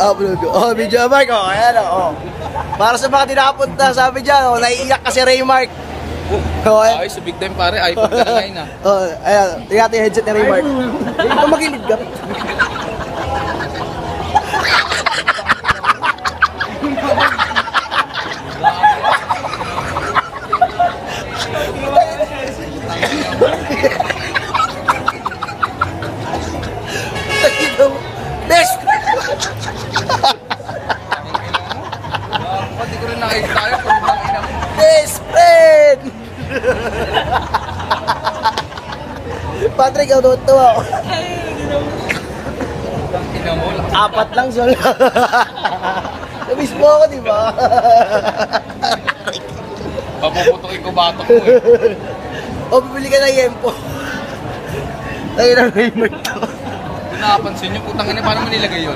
Upload ko. Oh, video Mark. Oh, ayan oh. Para sa mga dinapunta, sabi dyan, oh, naiiyak kasi Raymark. Oh, ayan. Ay, sa big time pare, iPhone ka na ngayon ah. Oh, ayan. Tingnan natin yung headset ni Raymark. Dito magilid ka. Best! Pati ko rin nakita tayo, pagkakang ina mo. Best friend! Patrick, ikaw tuwa ako. Ina mo, Apat lang sol. Namiss mo ako, di ba? papuputukin ko batok mo eh. O, bibili ka ng yempo. Tayo na Raymark to. Kung nakapansin nyo, putang ina, paano mo nilagay yun?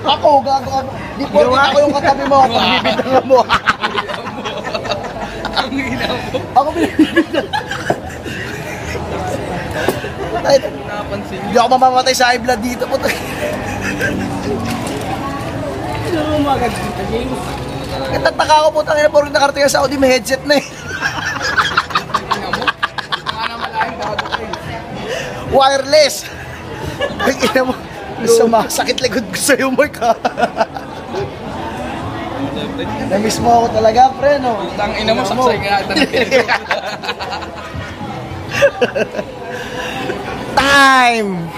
Ako, gago ka. Di po, ako yung katabi mo. Ako bibitang mo. Ang ina mo. Ako bibitang. Kung nakapansin nyo. Hindi ako mamamatay sa high blood dito po. Natataka ako po, tangina po rin nakarating sa Saudi, may headset na eh. Ina mo. Ang ana malaking bago kayo. Wireless. Ang ina mo. Sumasakit likod ko sa'yo, Mark ha. Namiss mo ako talaga, pre, no? Putang ina mo, saksay nga ito ng pilo. Time!